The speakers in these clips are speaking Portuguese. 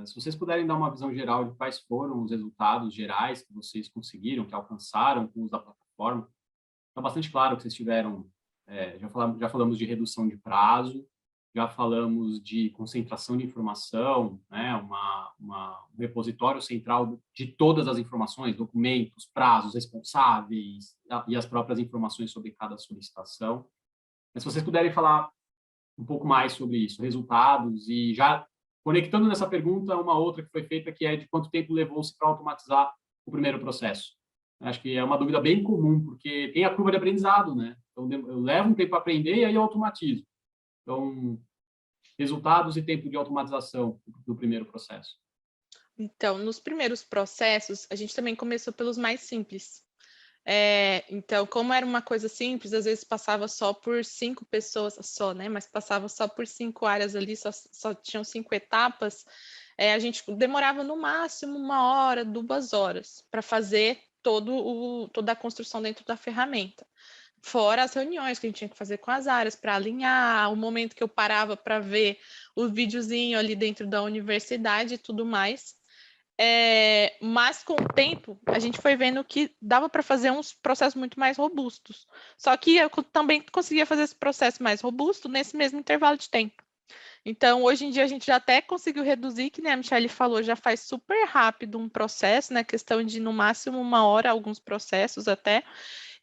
Se vocês puderem dar uma visão geral de quais foram os resultados gerais que vocês conseguiram, que alcançaram com o uso da plataforma, está bastante claro que vocês tiveram, já falamos de redução de prazo, já falamos de concentração de informação, né, um repositório central de todas as informações, documentos, prazos, responsáveis e as próprias informações sobre cada solicitação. Mas se vocês puderem falar um pouco mais sobre isso, resultados, e já conectando nessa pergunta uma outra que foi feita, que é de quanto tempo levou-se para automatizar o primeiro processo. Acho que é uma dúvida bem comum, porque tem a curva de aprendizado, né? Então, eu levo um tempo para aprender e aí eu automatizo. Então, resultados e tempo de automatização do primeiro processo. Então, nos primeiros processos, a gente também começou pelos mais simples. Então, como era uma coisa simples, às vezes passava só por 5 pessoas, só, né? Mas passava só por 5 áreas ali, só tinham 5 etapas. A gente demorava no máximo 1 hora, 2 horas para fazer toda a construção dentro da ferramenta. Fora as reuniões que a gente tinha que fazer com as áreas para alinhar, o momento que eu parava para ver o videozinho ali dentro da universidade e tudo mais. Mas com o tempo, a gente foi vendo que dava para fazer uns processos muito mais robustos. Só que eu também conseguia fazer esse processo mais robusto nesse mesmo intervalo de tempo. Então, hoje em dia, a gente já até conseguiu reduzir, que nem a Michelle falou, já faz super rápido um processo, né? Questão de, no máximo, 1 hora, alguns processos até,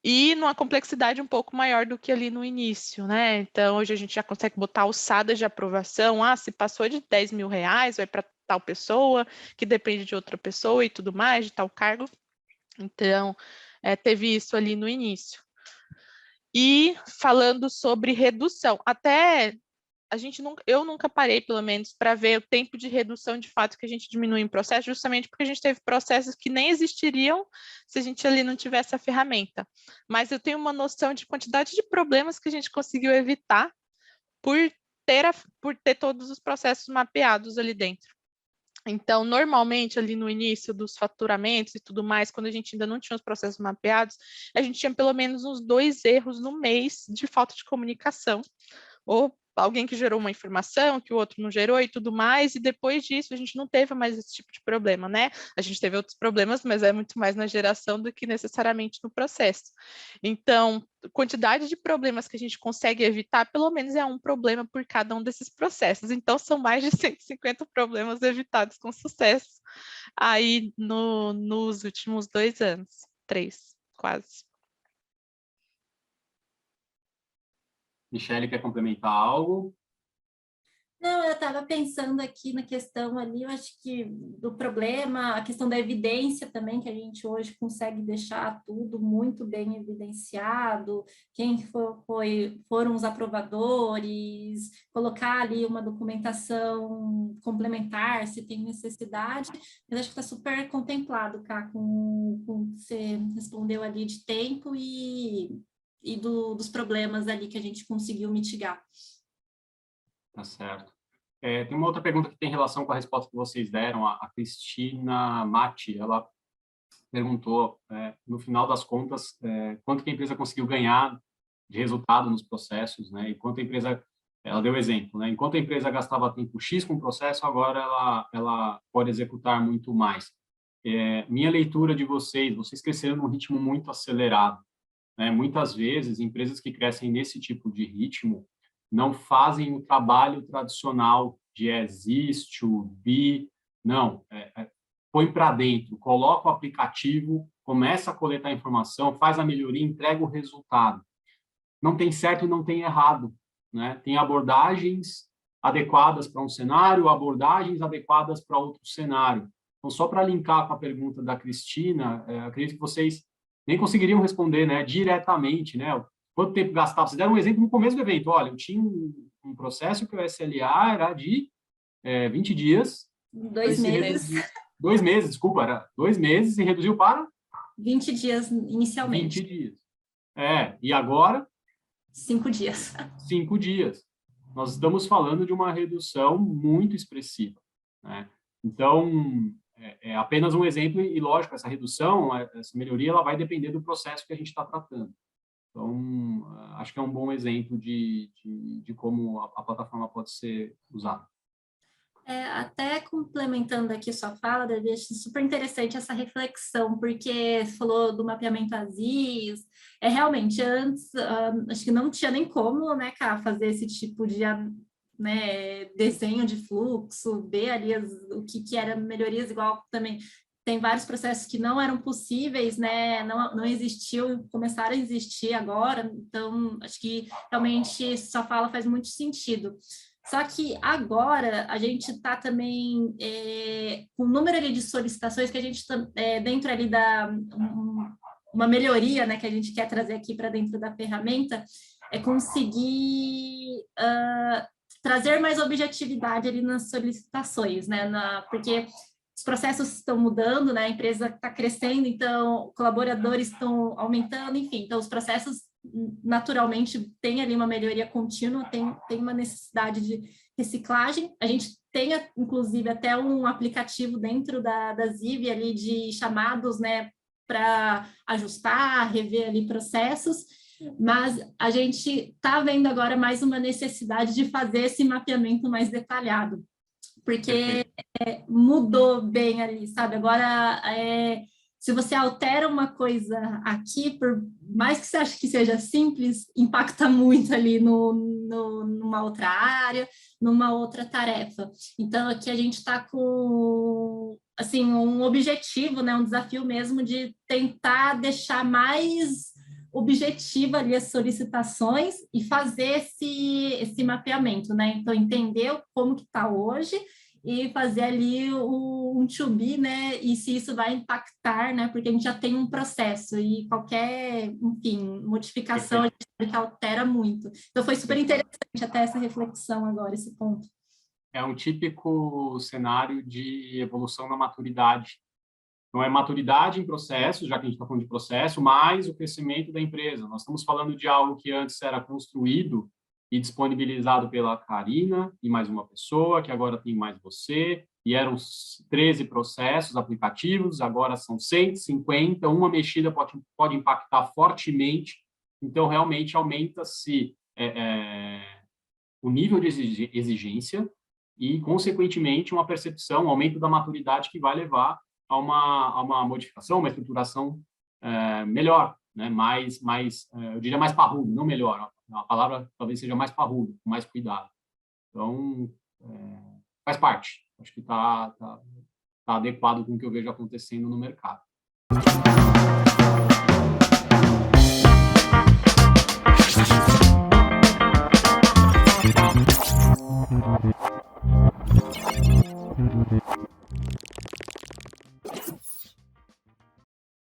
e numa complexidade um pouco maior do que ali no início, né? Então, hoje a gente já consegue botar alçadas de aprovação. Se passou de 10 mil reais, vai para tal pessoa, que depende de outra pessoa e tudo mais, de tal cargo. Então, teve isso ali no início. E falando sobre redução, até eu nunca parei, pelo menos, para ver o tempo de redução de fato que a gente diminui em processo, justamente porque a gente teve processos que nem existiriam se a gente ali não tivesse a ferramenta. Mas eu tenho uma noção de quantidade de problemas que a gente conseguiu evitar por ter todos os processos mapeados ali dentro. Então, normalmente, ali no início dos faturamentos e tudo mais, quando a gente ainda não tinha os processos mapeados, a gente tinha pelo menos uns 2 erros no mês de falta de comunicação, ou alguém que gerou uma informação que o outro não gerou e tudo mais, e depois disso a gente não teve mais esse tipo de problema, né? A gente teve outros problemas, mas é muito mais na geração do que necessariamente no processo. Então, quantidade de problemas que a gente consegue evitar, pelo menos é um problema por cada um desses processos. Então, são mais de 150 problemas evitados com sucesso aí nos últimos 2 anos, 3, quase. Michele, quer complementar algo? Não, eu estava pensando aqui na questão ali, eu acho que do problema, a questão da evidência também, que a gente hoje consegue deixar tudo muito bem evidenciado, quem foram os aprovadores, colocar ali uma documentação complementar, se tem necessidade, mas acho que está super contemplado, Cá, com o que você respondeu ali de tempo e dos problemas ali que a gente conseguiu mitigar. Tá certo. Tem uma outra pergunta que tem relação com a resposta que vocês deram. A Cristina Matti, ela perguntou, no final das contas, quanto que a empresa conseguiu ganhar de resultado nos processos, né? E quanto a empresa, ela deu exemplo, né? Enquanto a empresa gastava tempo X com o processo, agora ela pode executar muito mais. Minha leitura de vocês cresceram num ritmo muito acelerado, né? Muitas vezes, empresas que crescem nesse tipo de ritmo não fazem o trabalho tradicional de existe, o be, não, põe para dentro, coloca o aplicativo, começa a coletar informação, faz a melhoria, entrega o resultado. Não tem certo e não tem errado, né? Tem abordagens adequadas para um cenário, abordagens adequadas para outro cenário. Então, só para linkar com a pergunta da Cristina, acredito que vocês nem conseguiriam responder, né, diretamente, né? Quanto tempo gastava? Vocês deram um exemplo no começo do evento. Olha, eu tinha um processo que o SLA era de 20 dias. 2 meses. 2 meses, desculpa, era 2 meses e reduziu para 20 dias inicialmente. 20 dias. E agora? 5 dias. 5 dias. Nós estamos falando de uma redução muito expressiva, né? Então, é apenas um exemplo e, lógico, essa redução, essa melhoria, ela vai depender do processo que a gente está tratando. Então, acho que é um bom exemplo de como a plataforma pode ser usada. Até complementando aqui sua fala, Davi, acho super interessante essa reflexão, porque você falou do mapeamento ASIS, realmente, antes, acho que não tinha nem como, né, Ká, fazer esse tipo de né, desenho de fluxo, ver ali o que era melhorias, igual também tem vários processos que não eram possíveis, né, não existiam, começaram a existir agora, então acho que realmente sua fala faz muito sentido. Só que agora a gente está também com o número ali de solicitações que a gente dentro ali uma melhoria, né, que a gente quer trazer aqui para dentro da ferramenta, é conseguir trazer mais objetividade ali nas solicitações, né, porque os processos estão mudando, né, a empresa está crescendo, então colaboradores estão aumentando, enfim, então os processos naturalmente tem ali uma melhoria contínua, tem uma necessidade de reciclagem. A gente tem, inclusive, até um aplicativo dentro da Ziv ali de chamados, né, para ajustar, rever ali processos, mas a gente está vendo agora mais uma necessidade de fazer esse mapeamento mais detalhado, porque mudou bem ali, sabe? Agora, se você altera uma coisa aqui, por mais que você ache que seja simples, impacta muito ali numa outra área, numa outra tarefa. Então, aqui a gente está com, assim, um objetivo, né, um desafio mesmo de tentar deixar mais objetiva ali as solicitações e fazer esse mapeamento, né? Então, entender como que está hoje e fazer ali um to-be, né, e se isso vai impactar, né, porque a gente já tem um processo e qualquer, enfim, modificação a gente sabe que altera muito. Então foi super interessante até essa reflexão agora, esse ponto. É um típico cenário de evolução na maturidade. Então, é maturidade em processos, já que a gente está falando de processo, mais o crescimento da empresa. Nós estamos falando de algo que antes era construído e disponibilizado pela Karina e mais uma pessoa, que agora tem mais você, e eram 13 processos aplicativos, agora são 150, uma mexida pode impactar fortemente, então realmente aumenta-se o nível de exigência e, consequentemente, uma percepção, um aumento da maturidade que vai levar a uma modificação, uma estruturação melhor, né? Eu diria mais parrudo, não melhor, a palavra talvez seja mais parrudo, com mais cuidado. Então, faz parte. Acho que está adequado com o que eu vejo acontecendo no mercado.